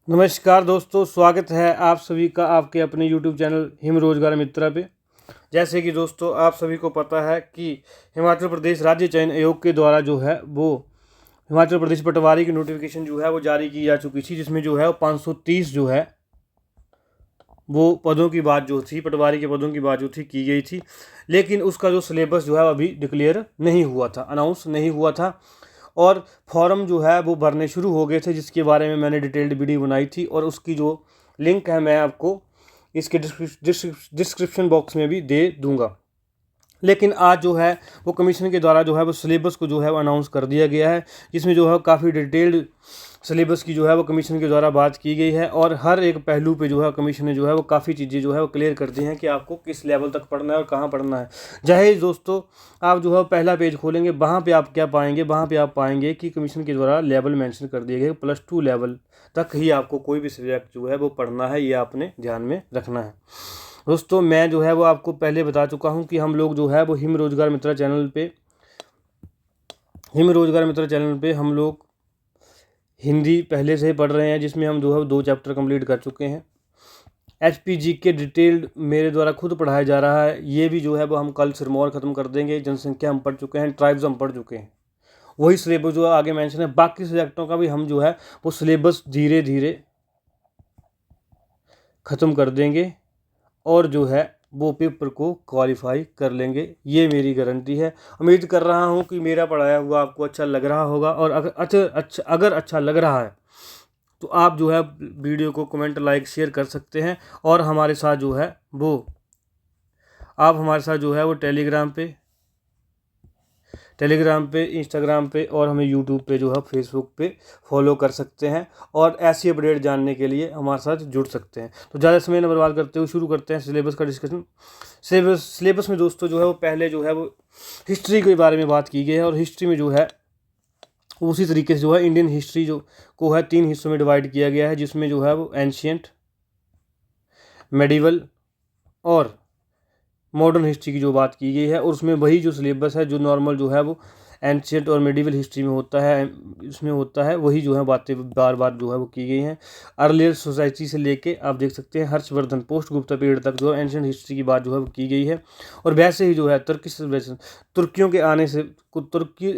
नमस्कार दोस्तों, स्वागत है आप सभी का आपके अपने YouTube चैनल हिम रोजगार मित्रा पे। जैसे कि दोस्तों आप सभी को पता है कि हिमाचल प्रदेश राज्य चयन आयोग के द्वारा जो है वो हिमाचल प्रदेश पटवारी की नोटिफिकेशन जो है वो जारी की जा चुकी थी, जिसमें जो है वो 530 जो है वो पदों की बात जो थी, पटवारी के पदों की बात जो थी की गई थी। लेकिन उसका जो सिलेबस जो है अभी डिक्लेयर नहीं हुआ था, अनाउंस नहीं हुआ था और फॉर्म जो है वो भरने शुरू हो गए थे, जिसके बारे में मैंने डिटेल्ड वीडियो बनाई थी और उसकी जो लिंक है मैं आपको इसके डिस्क्रिप्शन बॉक्स में भी दे दूंगा। लेकिन आज जो है वो कमीशन के द्वारा जो है वो सिलेबस को जो है वो अनाउंस कर दिया गया है, जिसमें जो है काफ़ी डिटेल्ड सिलेबस की जो है वो कमीशन के द्वारा बात की गई है और हर एक पहलू पे जो है कमीशन ने जो है वो काफ़ी चीज़ें जो है वो क्लियर कर दी हैं कि आपको किस लेवल तक पढ़ना है और कहाँ पढ़ना है। जहेज दोस्तों, आप जो है पहला पेज खोलेंगे, वहाँ पे आप क्या पाएंगे, वहाँ पे आप पाएंगे कि कमीशन के द्वारा लेवल मेंशन कर दिए गए, +2 लेवल तक ही आपको कोई भी सब्जेक्ट जो है वो पढ़ना है, ये आपने ध्यान में रखना है। दोस्तों मैं जो है वो आपको पहले बता चुका हूँ कि हम लोग जो है वो हिम रोजगार मित्रा चैनल पे हम लोग हिंदी पहले से ही पढ़ रहे हैं, जिसमें हम जो है 2 चैप्टर कंप्लीट कर चुके हैं। HPG के डिटेल्ड मेरे द्वारा खुद पढ़ाया जा रहा है, ये भी जो है वो हम कल सिरमौर ख़त्म कर देंगे। जनसंख्या हम पढ़ चुके हैं, ट्राइब्स हम पढ़ चुके हैं, वही सिलेबस जो है आगे मेंशन है। बाकी सब्जेक्टों का भी हम जो है वो सिलेबस धीरे धीरे ख़त्म कर देंगे और जो है वो पेपर को क्वालिफाई कर लेंगे, ये मेरी गारंटी है। उम्मीद कर रहा हूँ कि मेरा पढ़ाया हुआ आपको अच्छा लग रहा होगा और अगर अच्छा लग रहा है तो आप जो है वीडियो को कमेंट, लाइक, शेयर कर सकते हैं और हमारे साथ जो है वो आप हमारे साथ जो है वो टेलीग्राम पे, इंस्टाग्राम पे और हमें यूट्यूब पे जो है फेसबुक पे फॉलो कर सकते हैं और ऐसी अपडेट जानने के लिए हमारे साथ जुड़ सकते हैं। तो ज़्यादा समय न बर्बाद करते हुए शुरू करते हैं सिलेबस का डिस्कशन। सिलेबस में दोस्तों जो है वो पहले जो है वो हिस्ट्री के बारे में बात की गई है और हिस्ट्री में जो है उसी तरीके से जो है इंडियन हिस्ट्री जो को है 3 हिस्सों में डिवाइड किया गया है, जिसमें जो है वो एंशियंट, मेडिवल और मॉडर्न हिस्ट्री की जो बात की गई है। और उसमें वही जो सिलेबस है जो नॉर्मल जो है वो एंशियंट और मेडिवल हिस्ट्री में होता है, इसमें होता है, वही जो है बातें बार बार जो है वो की गई हैं। अर्लियर सोसाइटी से लेके आप देख सकते हैं हर्षवर्धन पोस्ट गुप्ता पीरियड तक जो है एंशियंट हिस्ट्री की बात जो है वो की गई है। और वैसे ही जो है तुर्कियों के आने से, तुर्की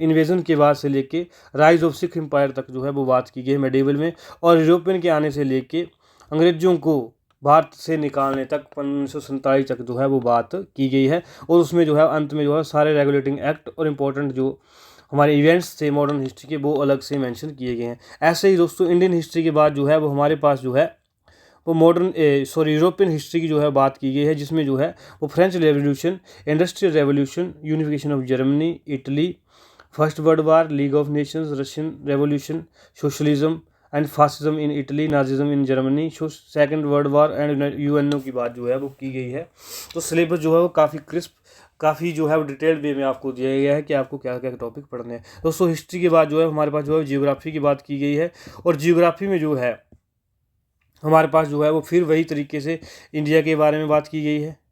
इन्वेजन के बाद से लेके राइज ऑफ सिख एम्पायर तक जो है वो बात की गई है मेडिवल में। और यूरोपियन के आने से लेके अंग्रेजों को भारत से निकालने तक 1947 तक जो है वो बात की गई है। और उसमें जो है अंत में जो है सारे रेगुलेटिंग एक्ट और इम्पोर्टेंट जो हमारे इवेंट्स थे मॉडर्न हिस्ट्री के, वो अलग से मेंशन किए गए हैं। ऐसे ही दोस्तों इंडियन हिस्ट्री के बाद जो है वो हमारे पास जो है वो यूरोपियन हिस्ट्री की जो है बात की गई है, जिसमें जो है वो French revolution, industrial revolution, unification of Germany, Italy, first world war, league of Nations, Russian revolution, socialism and fascism in Italy, Nazism in Germany, second world war and UNO की बात जो है वो की गई है। तो सिलेबस जो है वो काफ़ी क्रिस्प, काफ़ी जो है वो डिटेल्ड वे में आपको दिया गया है कि आपको क्या क्या टॉपिक पढ़ने हैं। दोस्तों हिस्ट्री के बाद जो है हमारे पास जो है जियोग्राफी की बात की गई है और जियोग्राफी में जो है हमारे पास जो है वो फिर वही तरीके से इंडिया के बारे में बात की गई है।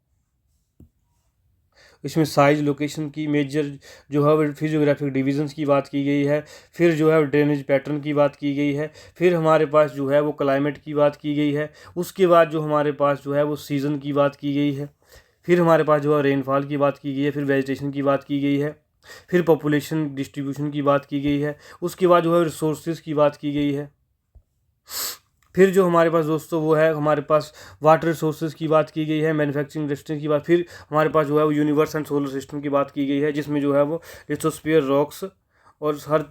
इसमें साइज, लोकेशन की मेजर जो है फिजियोग्राफिक डिविजन्स की बात की गई है, फिर जो है ड्रेनेज पैटर्न की बात की गई है, फिर हमारे पास जो है वो क्लाइमेट की बात की गई है, उसके बाद जो हमारे पास जो है वो सीज़न की बात की गई है, फिर हमारे पास जो है रेनफॉल की बात की गई है, फिर वेजिटेशन की बात की गई है, फिर पॉपुलेशन डिस्ट्रीब्यूशन की बात की गई है, उसके बाद जो है रिसोर्सेज की बात की गई है, फिर जो हमारे पास दोस्तों वो है हमारे पास वाटर रिसोर्सेज की बात की गई है, मैन्युफैक्चरिंग इंडस्ट्री की बात, फिर हमारे पास जो है वो यूनिवर्स एंड सोलर सिस्टम की बात की गई है, जिसमें जो है वो लिथोस्फीयर, रॉक्स और हर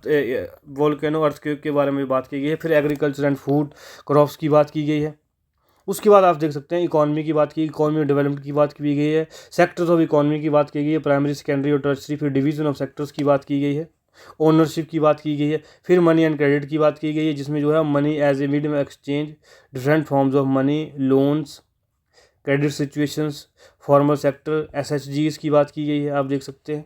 वोल्केनो, अर्थक्वेक के बारे में बात की गई है, फिर एग्रीकल्चर एंड फूड क्रॉप्स की बात की गई है। उसके बाद आप देख सकते हैं इकॉनमी की बात की, इकॉनमी डेवलपमेंट की बात की गई है, सेक्टर्स ऑफ इकॉनमी की बात की गई है, प्राइमरी, सेकेंडरी और टर्शरी, फिर डिवीजन ऑफ सेक्टर्स की बात की गई है, ओनरशिप की बात की गई है, फिर मनी एंड क्रेडिट की बात की गई है, जिसमें जो है money as a medium exchange, different forms of money, loans, credit situations, formal sector, SHGs की बात की गई है, आप देख सकते हैं।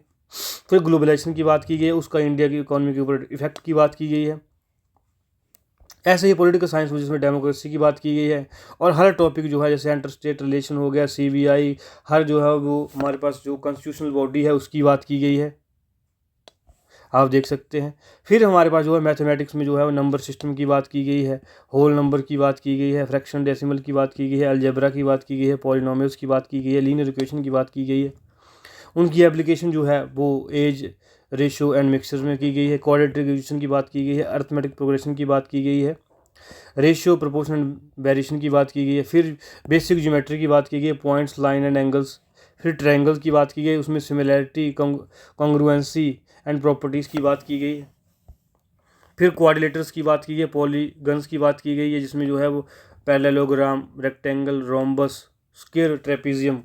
फिर ग्लोबलाइजेशन की बात की गई है, उसका इंडिया की इकॉनमी के ऊपर इफेक्ट की बात की गई है। ऐसे ही पॉलिटिकल साइंस में जिसमें डेमोक्रेसी की बात की गई है और हर टॉपिक जो है जैसे इंटर स्टेट रिलेशन हो गया, CBI, हर जो है वो हमारे पास जो कॉन्स्टिट्यूशनल बॉडी है उसकी बात की गई है। आप देख सकते हैं। फिर हमारे पास जो है मैथमेटिक्स में जो है वो नंबर सिस्टम की बात की गई है, होल नंबर की बात की गई है, फ्रैक्शन डेसिमल की बात की गई है, अलजेब्रा की बात की गई है, पॉलिनोमियल्स की बात की गई है, लीनियर इक्वेशन की बात की गई है। उनकी एप्लीकेशन जो है वो एज, रेशियो एंड मिक्सचर में की गई है। क्वाड्रेटिक इक्वेशन की बात की गई है, अर्थमेटिक प्रोग्रेशन की बात की गई है, रेशियो प्रोपोर्शनल वेरिएशन की बात की गई है। फिर बेसिक ज्योमेट्री की बात की गई है, पॉइंट्स, लाइन एंड एंगल्स। फिर ट्रायंगल की बात की गई, उसमें सिमिलैरिटी, कॉन्ग्रुएंसी एंड प्रॉपर्टीज़ की बात की गई है। फिर क्वाड्रिलेटर्स की बात की गई है, पॉलीगन्स की बात की गई है, जिसमें जो है वो parallelogram, rectangle, rhombus, square, trapezium,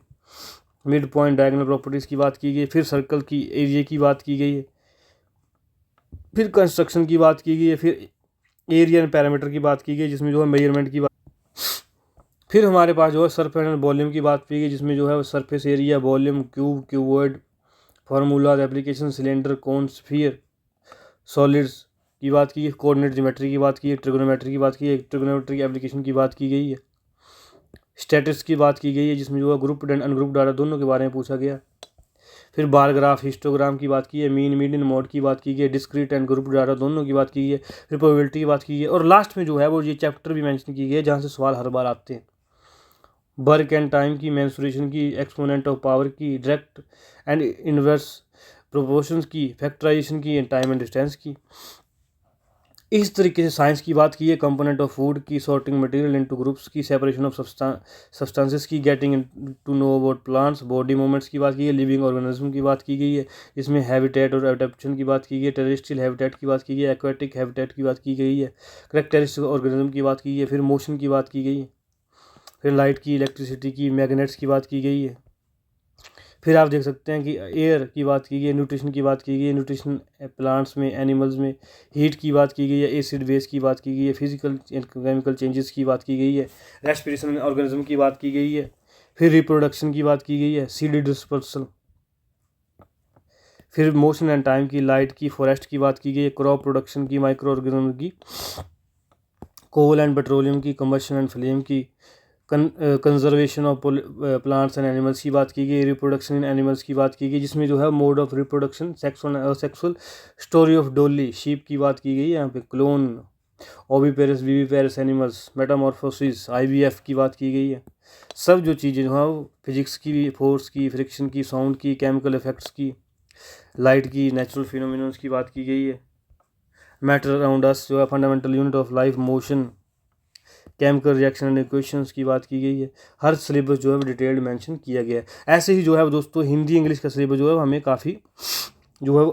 mid point, diagonal properties की बात की गई है। फिर सर्कल की एरिया की बात की गई है। फिर कंस्ट्रक्शन की बात की गई है। फिर एरिया एंड पैरामीटर की बात की गई, जिसमें जो है मेजरमेंट की बात। फिर हमारे पास जो है सरफेस एंड वॉल्यूम की बात की गई, जिसमें जो है surface area, volume, cube, cuboid, formulas, application, cylinder, cone, sphere, solids की बात की है। कोऑर्डिनेट ज्योमेट्री की बात की है, ट्रिग्नोमेट्री की बात की है, ट्रिग्नोमेट्री की एप्लीकेशन की बात की गई है। स्टैटिस्टिक्स की बात की गई है, जिसमें जो है ग्रुप्ड एंड अनग्रुप्ड डाटा दोनों के बारे में पूछा गया। फिर बार ग्राफ, हिस्टोग्राम की बात की है, मीन, मीडियन, मोड की बात की गई है, डिस्क्रीट एंड ग्रुप डाटा दोनों की बात की गई है। फिर प्रोबेबिलिटी की बात की गई है। और लास्ट में जो है वो ये चैप्टर भी मेंशन की गई है, जहाँ से सवाल हर बार आते हैं। वर्क एंड टाइम की, मेंसुरेशन की, एक्सपोनेंट ऑफ पावर की, डायरेक्ट एंड इनवर्स प्रोपोर्शंस की, फैक्टराइजेशन की, टाइम एंड डिस्टेंस की। इस तरीके से साइंस की बात की है, कंपोनेंट ऑफ फूड की, सॉर्टिंग मटेरियल इनटू ग्रुप्स की, सेपरेशन ऑफ सब्सटेंसेस की, getting to know about plants, body movements की बात की है, लिविंग ऑर्गेनिज्म की बात की गई है, इसमें हैबिटेट और एडेप्टेशन की बात की गई है, टेरेस्ट्रियल हैबिटेट की बात की गई है, एक्वेटिक हैबिटेट की बात की गई है, कैरेक्टरिस्टिक ऑर्गेनिज्म की बात की गई है, फिर मोशन की बात की गई है, फिर लाइट की, इलेक्ट्रिसिटी की, मैग्नेट्स की बात की गई है। फिर आप देख सकते हैं कि एयर की बात की गई है, न्यूट्रिशन की बात की गई है, न्यूट्रिशन प्लांट्स में, एनिमल्स में, हीट की बात की गई है, एसिड बेस की बात की गई है, फिजिकल एंड केमिकल चेंजेस की बात की गई है, रेस्पिरेशन ऑर्गेनिज्म की बात की गई है, फिर रिप्रोडक्शन की बात की गई है, सीड डिस्पर्सल, फिर मोशन एंड टाइम की, लाइट की, फॉरेस्ट की बात की गई है, क्रॉप प्रोडक्शन की, माइक्रो ऑर्गेनिज्म की, कोल एंड पेट्रोलियम की, कंबशन एंड फ्लेम की, conservation of plants and animals की बात की गई, रिप्रोडक्शन इन एनिमल्स की बात की गई, जिसमें जो है mode of reproduction, sexual, story of डोली, शीप की बात की गई है यहाँ पे, clone, oviparous, viviparous animals, Metamorphosis, IVF की बात की गई है। सब जो चीज़ें जो है वो फिजिक्स की, फोर्स की, फ्रिक्शन की, साउंड की, केमिकल इफेक्ट्स की, लाइट की, नेचुरल फिनोमिनन्स की बात की गई है। मैटर अराउंड अस जो है fundamental unit of life, motion, chemical reaction and equations की बात की गई है। हर सिलेबस जो है वो डिटेल्ड मेंशन किया गया है। ऐसे ही जो है दोस्तों हिंदी इंग्लिश का सिलेबस जो है हमें काफ़ी जो है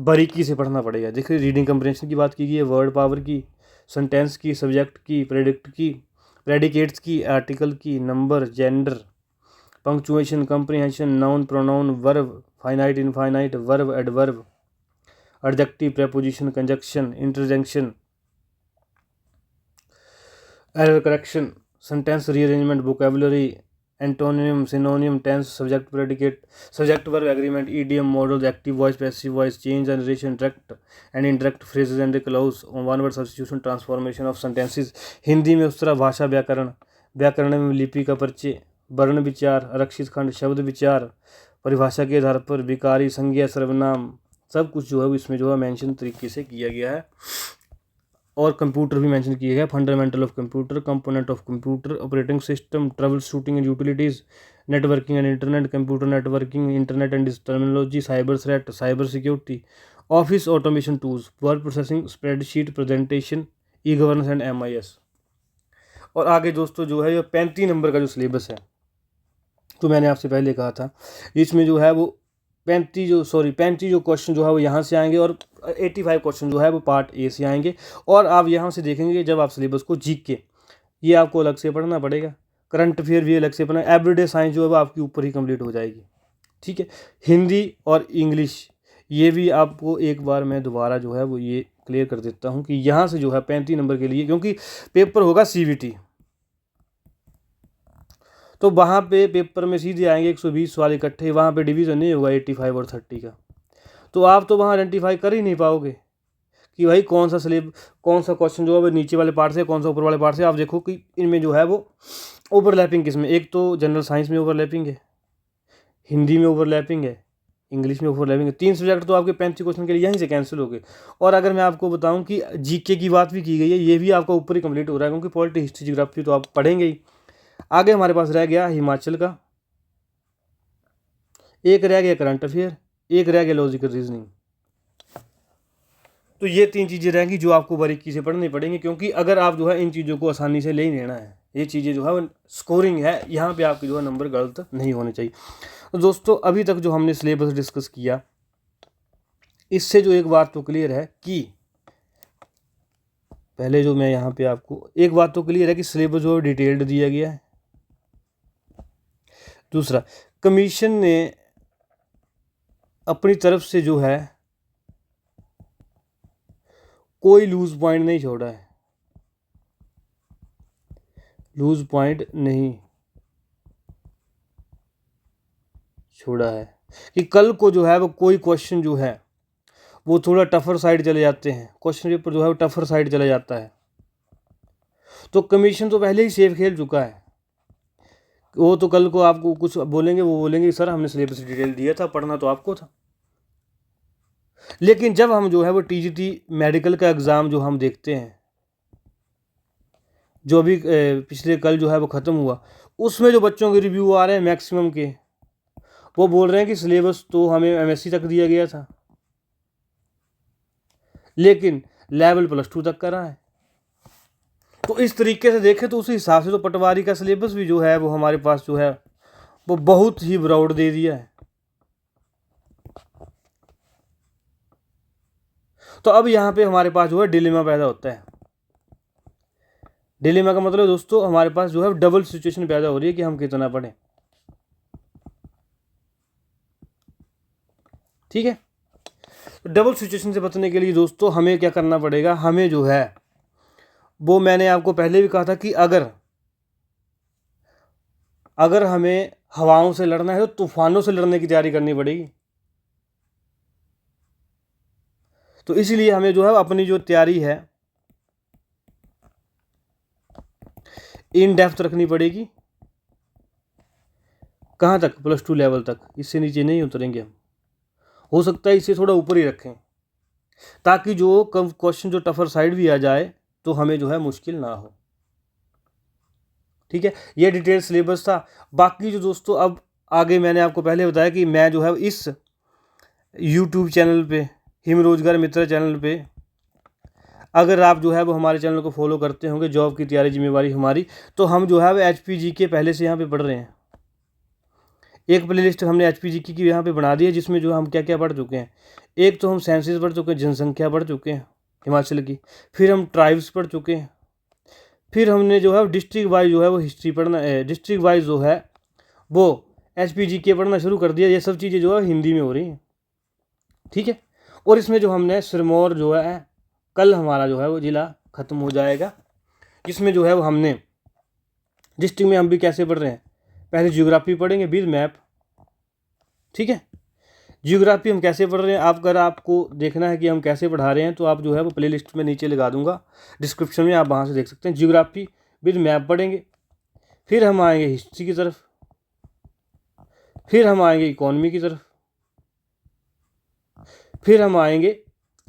बारीकी से पढ़ना पड़ेगा। देखिए रीडिंग कंप्रेंशन की बात की गई है, वर्ड पावर की, सेंटेंस की, सब्जेक्ट की, प्रेडिक्ट की, प्रेडिकेट्स की, आर्टिकल की, number, gender, punctuation, comprehension, noun, pronoun, verb, finite, infinite, verb, adverb, adjective, preposition, conjunction, interjection, error correction, sentence rearrangement, vocabulary, antonym, synonym, tense, subject, predicate, subject verb agreement, EDM, modals, active voice, passive voice, change and narration, direct and indirect phrases and clause, one word substitution, transformation of sentences. Hindi में उस तरह भाषा, व्याकरण, व्याकरण में लिपि का परिचय, वर्ण विचार, आरक्षित खंड, शब्द विचार, परिभाषा के आधार पर विकारी, संज्ञा, सर्वनाम, सब कुछ जो है इसमें जो है मेंशन तरीके से किया गया है। और कंप्यूटर भी मेंशन किया गया, fundamental of computer, component of computer, operating system, trouble shooting and utilities, networking and internet, computer networking, internet and terminology, cyber threat, cyber security, office automation tools, word processing, spreadsheet, presentation, e governance and MIS। और आगे दोस्तों जो है ये 35 number का जो syllabus है, तो मैंने आपसे पहले कहा था इसमें जो है वो 35 जो क्वेश्चन जो है वो यहाँ से आएंगे, और 85 क्वेश्चन जो है वो पार्ट ए से आएंगे। और आप यहाँ से देखेंगे जब आप सिलेबस को जीक के, ये आपको अलग से पढ़ना पड़ेगा, करंट अफेयर भी अलग से पढ़ना, एवरीडे साइंस जो है वो आपकी ऊपर ही कंप्लीट हो जाएगी। ठीक है, हिंदी और इंग्लिश ये भी आपको एक बार मैं दोबारा जो है वो ये क्लियर कर देता हूँ कि यहाँ से जो है 35 नंबर के लिए, क्योंकि पेपर होगा CBT, तो वहाँ पे पेपर में सीधे आएंगे 120 वाले इकट्ठे, वहाँ पे डिवीज़न नहीं होगा 85 और 30 का, तो आप तो वहाँ आइडेंटिफाई कर ही नहीं पाओगे कि भाई कौन सा क्वेश्चन जो है वो नीचे वाले पार्ट से, कौन सा ऊपर वाले पार्ट से। आप देखो कि इनमें जो है वो ओवरलैपिंग किस में, एक तो जनरल साइंस में ओवरलैपिंग है, हिंदी में ओवरलैपिंग है, इंग्लिश में ओवरलैपिंग है। 3 सब्जेक्ट तो आपके 35 क्वेश्चन के लिए यहीं से कैंसिल हो गए। और अगर मैं आपको बताऊं कि जीके की बात भी की गई है, ये भी आपका ऊपर ही कंप्लीट हो रहा है, क्योंकि पॉलिटी, हिस्ट्री, ज्योग्राफी तो आप पढ़ेंगे ही। आगे हमारे पास रह गया हिमाचल का, एक रह गया करंट अफेयर, एक रह गया लॉजिकल रीजनिंग। तो ये 3 चीज़ें रहेंगी जो आपको बारीकी से पढ़नी पड़ेंगी, क्योंकि अगर आप जो है इन चीज़ों को आसानी से ले ही लेना है, ये चीज़ें जो है स्कोरिंग है, यहाँ पे आपके जो है नंबर गलत नहीं होने चाहिए। तो दोस्तों अभी तक जो हमने सिलेबस डिस्कस किया, इससे जो एक बात तो क्लियर है कि पहले जो मैं यहाँ पे आपको एक बात तो क्लियर है कि सिलेबस जो है डिटेल्ड दिया गया है। दूसरा, कमीशन ने अपनी तरफ से जो है कोई लूज पॉइंट नहीं छोड़ा है, लूज पॉइंट नहीं छोड़ा है कि कल को जो है वो कोई क्वेश्चन जो है वो थोड़ा टफर साइड चले जाते हैं, क्वेश्चन पेपर जो है वो टफर साइड चला जाता है, तो कमीशन तो पहले ही सेफ खेल चुका है। वो तो कल को आपको कुछ बोलेंगे, वो बोलेंगे सर हमने सिलेबस डिटेल दिया था, पढ़ना तो आपको था। लेकिन जब हम जो है वो टीजीटी मेडिकल का एग्ज़ाम जो हम देखते हैं, जो अभी पिछले कल जो है वो ख़त्म हुआ, उसमें जो बच्चों के रिव्यू आ रहे हैं मैक्सिमम के, वो बोल रहे हैं कि सिलेबस तो हमें एमएससी तक दिया गया था, लेकिन लेवल +2 तक का रहा है। तो इस तरीके से देखें तो उस हिसाब से तो पटवारी का सिलेबस भी जो है वो हमारे पास जो है वो बहुत ही ब्रॉड दे दिया है। तो अब यहाँ पे हमारे पास जो है डिलेमा पैदा होता है। डिलेमा का मतलब दोस्तों हमारे पास जो है डबल सिचुएशन पैदा हो रही है कि हम कितना पढ़ें। ठीक है, तो डबल सिचुएशन से बचने के लिए दोस्तों हमें क्या करना पड़ेगा, हमें जो है वो मैंने आपको पहले भी कहा था कि अगर हमें हवाओं से लड़ना है तो तूफानों से लड़ने की तैयारी करनी पड़ेगी। तो इसीलिए हमें जो है अपनी जो तैयारी है इन डेप्थ रखनी पड़ेगी। कहाँ तक? +2 लेवल तक, इससे नीचे नहीं उतरेंगे हम। हो सकता है इसे थोड़ा ऊपर ही रखें, ताकि जो क्वेश्चन जो टफर साइड भी आ जाए तो हमें जो है मुश्किल ना हो। ठीक है, ये डिटेल सिलेबस था। बाकी जो दोस्तों अब आगे मैंने आपको पहले बताया कि मैं जो है इस यूट्यूब चैनल पे, हिम रोजगार मित्र चैनल पे, अगर आप जो है वो हमारे चैनल को फॉलो करते होंगे, जॉब की तैयारी जिम्मेवारी हमारी, तो हम जो है वो HPG के पहले से यहाँ पे पढ़ रहे हैं। एक प्लेलिस्ट हमने HPG की यहाँ पे बना दी है, जिसमें जो हम क्या क्या पढ़ चुके हैं। एक तो हम सेंसस पढ़ चुके हैं, जनसंख्या पढ़ चुके हैं हिमाचल की, फिर हम ट्राइब्स पढ़ चुके हैं, फिर हमने जो है डिस्ट्रिक्ट वाइज जो है वो हिस्ट्री पढ़ना है, डिस्ट्रिक्ट वाइज जो है वो HPG के पढ़ना शुरू कर दिया। ये सब चीज़ें जो है हिंदी में हो रही हैं। ठीक है, और इसमें जो हमने सिरमौर जो है कल हमारा जो है वो ज़िला ख़त्म हो जाएगा, जिसमें जो है वो हमने डिस्ट्रिक्ट में हम भी कैसे पढ़ रहे हैं, पहले ज्योग्राफी पढ़ेंगे विद मैप। ठीक है, ज्योग्राफी हम कैसे पढ़ रहे हैं, अगर आपको देखना है कि हम कैसे पढ़ा रहे हैं तो आप जो है वो प्ले लिस्ट में नीचे लगा दूंगा डिस्क्रिप्शन में, आप वहाँ से देख सकते हैं। ज्योग्राफी विद मैप पढ़ेंगे, फिर हम आएंगे हिस्ट्री की तरफ, फिर हम आएंगे इकोनॉमी की तरफ, फिर हम आएंगे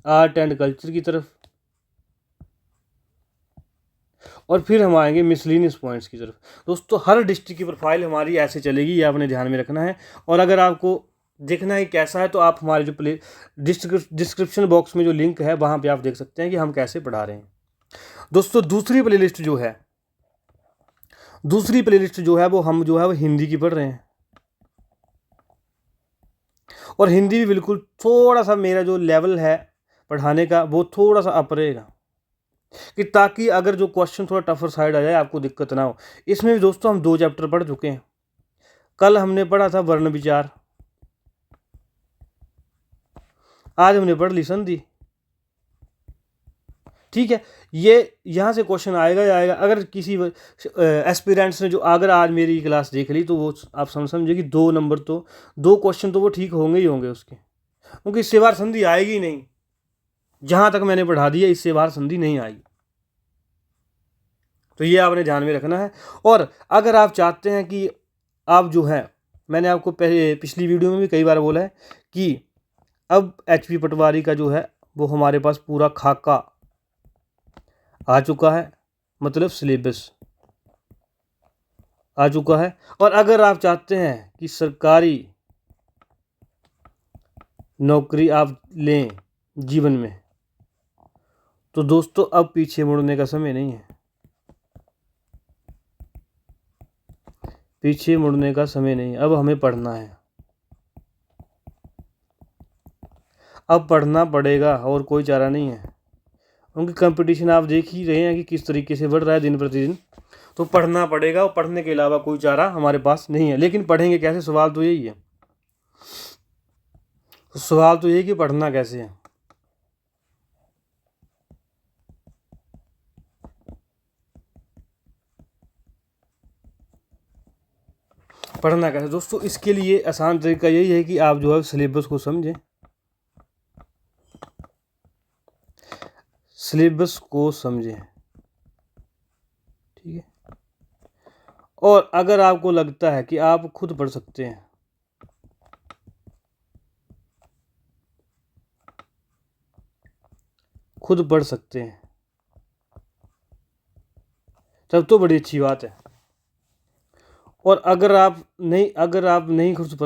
आर्ट एंड कल्चर की तरफ, और फिर हम आएंगे मिसलिनियस पॉइंट्स की तरफ। दोस्तों हर डिस्ट्रिक्ट की प्रोफाइल हमारी ऐसे चलेगी, ये आपने ध्यान में रखना है। और अगर आपको देखना है कैसा है तो आप हमारे जो डिस्क्रिप्शन बॉक्स में जो लिंक है वहाँ पे आप देख सकते हैं कि हम कैसे पढ़ा रहे हैं। दोस्तों दूसरी प्लेलिस्ट जो है वो हम जो है वो हिंदी की पढ़ रहे हैं, और हिंदी भी बिल्कुल थोड़ा सा मेरा जो लेवल है पढ़ाने का वो थोड़ा सा अप रहेगा, कि ताकि अगर जो क्वेश्चन थोड़ा टफर साइड आ जाए आपको दिक्कत ना हो। इसमें भी दोस्तों हम 2 चैप्टर पढ़ चुके हैं। कल हमने पढ़ा था वर्ण विचार, आज हमने पढ़ ली संधि। ठीक है, ये यहाँ से क्वेश्चन आएगा ही आएगा। अगर किसी एस्पिरेंट्स ने जो अगर आज मेरी क्लास देख ली तो वो आप समझिए कि 2 नंबर तो 2 क्वेश्चन तो वो ठीक होंगे ही होंगे उसके, क्योंकि इससे बाहर संधि आएगी नहीं। जहाँ तक मैंने पढ़ा दिया इससे बाहर संधि नहीं आएगी, तो ये आपने ध्यान में रखना है। और अगर आप चाहते हैं कि आप जो है मैंने आपको पहले पिछली वीडियो में भी कई बार बोला है कि अब HP पटवारी का जो है वो हमारे पास पूरा खाका आ चुका है, मतलब सिलेबस आ चुका है। और अगर आप चाहते हैं कि सरकारी नौकरी आप लें जीवन में, तो दोस्तों अब पीछे मुड़ने का समय नहीं है, पीछे मुड़ने का समय नहीं है। अब हमें पढ़ना है, अब पढ़ना पड़ेगा और कोई चारा नहीं है, क्योंकि कंपटीशन आप देख ही रहे हैं कि किस तरीके से बढ़ रहा है दिन प्रतिदिन। तो पढ़ना पड़ेगा और पढ़ने के अलावा कोई चारा हमारे पास नहीं है। लेकिन पढ़ेंगे कैसे, सवाल तो यही है। तो सवाल तो यही कि पढ़ना कैसे है। पढ़ना कैसे दोस्तों, इसके लिए आसान तरीका यही है कि आप जो है सिलेबस को समझें, सिलेबस को समझें, ठीक है। और अगर आपको लगता है कि आप खुद पढ़ सकते हैं, खुद पढ़ सकते हैं, तब तो बड़ी अच्छी बात है। और अगर आप नहीं खुद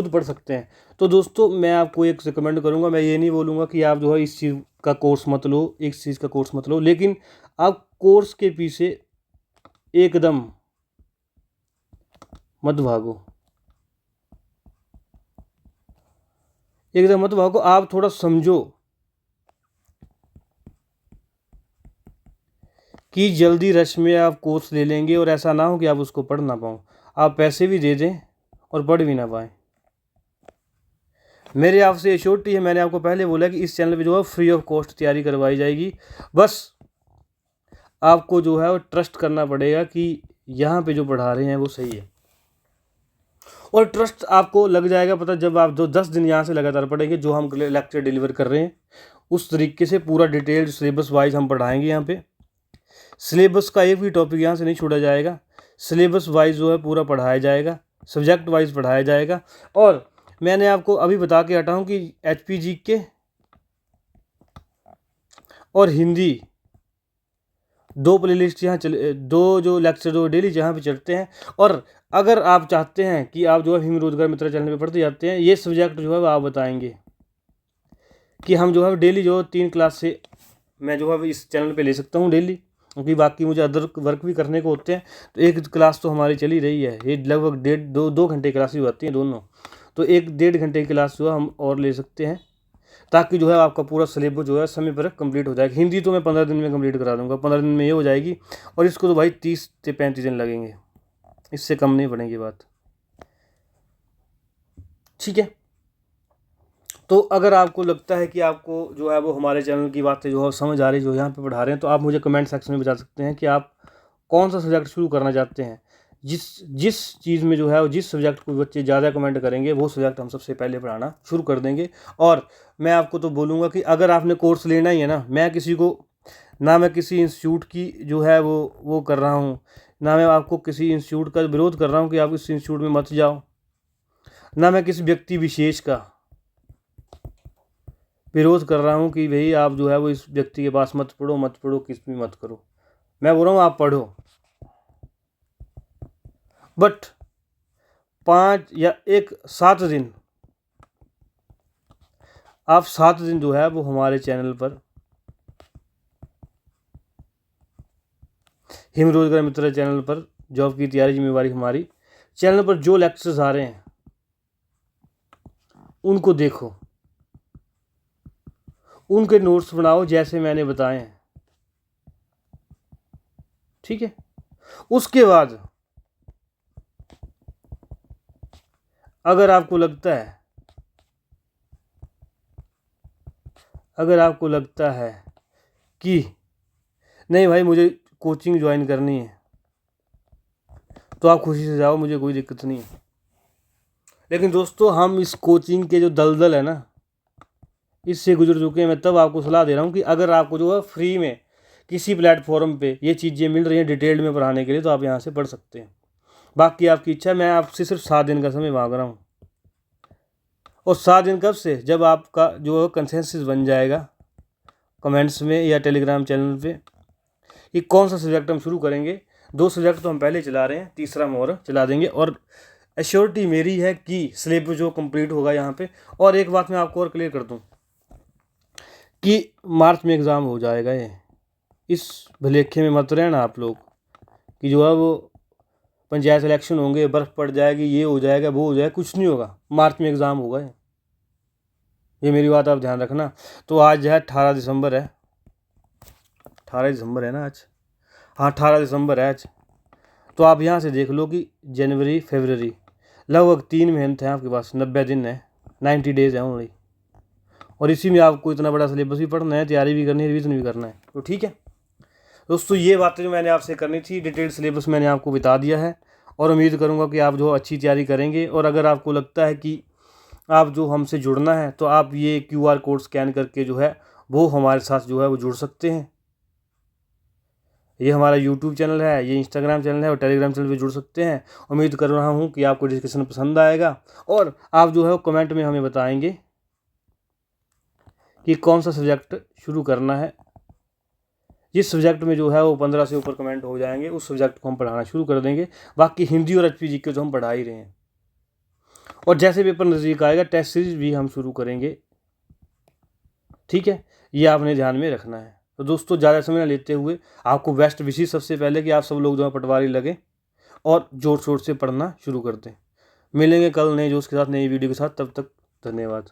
पढ़ सकते हैं, तो दोस्तों मैं आपको एक रिकमेंड करूंगा। मैं ये नहीं बोलूँगा कि आप जो है इस चीज़ का कोर्स मत लो, इस चीज़ का कोर्स मत लो, लेकिन आप कोर्स के पीछे एकदम मत भागो, एकदम मत भागो। आप थोड़ा समझो कि जल्दी रश में आप कोर्स ले लेंगे और ऐसा ना हो कि आप उसको पढ़ ना पाओ, आप पैसे भी दे दें और पढ़ भी ना पाएँ। मेरे आपसे ये छोटी है, मैंने आपको पहले बोला कि इस चैनल पे जो है फ्री ऑफ कॉस्ट तैयारी करवाई जाएगी। बस आपको जो है वो ट्रस्ट करना पड़ेगा कि यहाँ पे जो पढ़ा रहे हैं वो सही है। और ट्रस्ट आपको लग जाएगा पता जब आप 10 दिन यहाँ से लगातार पढ़ेंगे। जो हम लेक्चर डिलीवर कर रहे हैं उस तरीके से पूरा डिटेल्ड सिलेबस वाइज हम पढ़ाएंगे। यहाँ पे सिलेबस का एक भी टॉपिक यहाँ से नहीं छोड़ा जाएगा, सिलेबस वाइज जो है पूरा पढ़ाया जाएगा, सब्जेक्ट वाइज पढ़ाया जाएगा। और मैंने आपको अभी बता के हटा हूँ कि HPG के और हिंदी दो प्लेलिस्ट यहाँ चले, दो जो लेक्चर जो डेली जहाँ पे चलते हैं। और अगर आप चाहते हैं कि आप जो है भीम रोजगार मित्र चैनल पे पढ़ते जाते हैं, ये सब्जेक्ट जो है वो आप बताएंगे कि हम जो है डेली जो 3 क्लास से मैं जो है इस चैनल पे ले सकता हूँ डेली, क्योंकि बाकी मुझे अदर वर्क भी करने को होते हैं। तो एक क्लास तो हमारी चली रही है, ये लगभग 1.5-2 घंटे क्लास भी होती हैं दोनों। तो 1-1.5 घंटे की क्लास जो है हम और ले सकते हैं, ताकि जो है आपका पूरा सिलेबस जो है समय पर कंप्लीट हो जाएगा। हिंदी तो मैं 15 दिन में कंप्लीट करा दूंगा, 15 दिन में ये हो जाएगी। और इसको तो भाई 30 से 35 दिन लगेंगे, इससे कम नहीं पड़ेगी बात, ठीक है। तो अगर आपको लगता है कि आपको जो है वो हमारे चैनल की बातें जो है समझ आ रही जो यहाँ पे पढ़ा रहे हैं, तो आप मुझे कमेंट सेक्शन में बता सकते हैं कि आप कौन सा सब्जेक्ट शुरू करना चाहते हैं। जिस जिस चीज़ में जो है जिस सब्जेक्ट को बच्चे ज़्यादा कमेंट करेंगे वो सब्जेक्ट हम सबसे पहले पढ़ाना शुरू कर देंगे। और मैं आपको तो बोलूँगा कि अगर आपने कोर्स लेना ही है ना, मैं किसी को ना मैं किसी इंस्टीट्यूट की जो है वो कर रहा हूँ, ना मैं आपको किसी इंस्टीट्यूट का विरोध कर रहा हूँ कि आप इस इंस्टीट्यूट में मत जाओ, ना मैं किसी व्यक्ति विशेष का विरोध कर रहा हूँ कि भाई आप जो है वो इस व्यक्ति के पास मत पढ़ो किस भी मत करो। मैं बोल रहा हूँ आप पढ़ो, बट 5 या 7 दिन, आप 7 दिन जो है वो हमारे चैनल पर, हिम रोजगार मित्र चैनल पर, जॉब की तैयारी जिम्मेवारी हमारी चैनल पर जो लेक्चर्स आ रहे हैं उनको देखो, उनके नोट्स बनाओ जैसे मैंने बताए हैं, ठीक है। उसके बाद अगर आपको लगता है कि नहीं भाई मुझे कोचिंग ज्वाइन करनी है, तो आप खुशी से जाओ, मुझे कोई दिक्कत नहीं है। लेकिन दोस्तों हम इस कोचिंग के जो दलदल है ना, इससे गुजर चुके हैं। मैं तब आपको सलाह दे रहा हूँ कि अगर आपको जो है फ्री में किसी प्लेटफॉर्म पे ये चीज़ें मिल रही हैं डिटेल्ड में पढ़ाने के लिए, तो आप यहाँ से पढ़ सकते हैं। बाकी आपकी इच्छा। मैं आपसे सिर्फ 7 दिन का समय मांग रहा हूँ। और 7 दिन कब से? जब आपका जो कंसेंसस बन जाएगा कमेंट्स में या टेलीग्राम चैनल पे कि कौन सा सब्जेक्ट हम शुरू करेंगे। 2 सब्जेक्ट तो हम पहले चला रहे हैं, तीसरा हम और चला देंगे। और एश्योरिटी मेरी है कि सिलेबस जो कंप्लीट होगा यहाँ पे। और एक बात मैं आपको और क्लियर कर दूँ कि मार्च में एग्ज़ाम हो जाएगा। ये इस भुलेखे में मत रहना आप लोग कि जो है वो पंचायत इलेक्शन होंगे, बर्फ़ पड़ जाएगी, ये हो जाएगा, वो हो जाएगा। कुछ नहीं होगा, मार्च में एग्ज़ाम होगा। ये मेरी बात आप ध्यान रखना। तो आज है 18 दिसंबर है, 18 दिसंबर है ना आज? हाँ 18 दिसंबर है आज। तो आप यहाँ से देख लो कि जनवरी फरवरी लगभग 3 महीने हैं आपके पास, 90 दिन है, 90 डेज़ है ओनली। और इसी में आपको इतना बड़ा सिलेबस भी पढ़ना है, तैयारी भी करनी है, रिवीजन भी करना है। तो ठीक है दोस्तों, ये बातें जो मैंने आपसे करनी थी, डिटेल्ड सिलेबस मैंने आपको बता दिया है। और उम्मीद करूँगा कि आप जो अच्छी तैयारी करेंगे। और अगर आपको लगता है कि आप जो हमसे जुड़ना है तो आप ये QR कोड स्कैन करके जो है वो हमारे साथ जो है वो जुड़ सकते हैं। ये हमारा YouTube चैनल है, ये Instagram चैनल है और टेलीग्राम चैनल पे जुड़ सकते हैं। उम्मीद कर रहा हूँ कि आपको डिस्कशन पसंद आएगा और आप जो है वो कमेंट में हमें बताएंगे कि कौन सा सब्जेक्ट शुरू करना है। जिस सब्जेक्ट में जो है वो 15 से ऊपर कमेंट हो जाएंगे, उस सब्जेक्ट को हम पढ़ाना शुरू कर देंगे। बाकी हिंदी और HP GK तो हम पढ़ा ही रहे हैं। और जैसे पेपर नज़दीक आएगा टेस्ट सीरीज भी हम शुरू करेंगे। ठीक है, ये आपने ध्यान में रखना है। तो दोस्तों, ज़्यादा समय न लेते हुए आपको बेस्ट विशेष सबसे पहले कि आप सब लोग जो है पटवारी लगें और जोर शोर से पढ़ना शुरू कर दें। मिलेंगे कल नए जोश के साथ, नई वीडियो के साथ। तब तक धन्यवाद।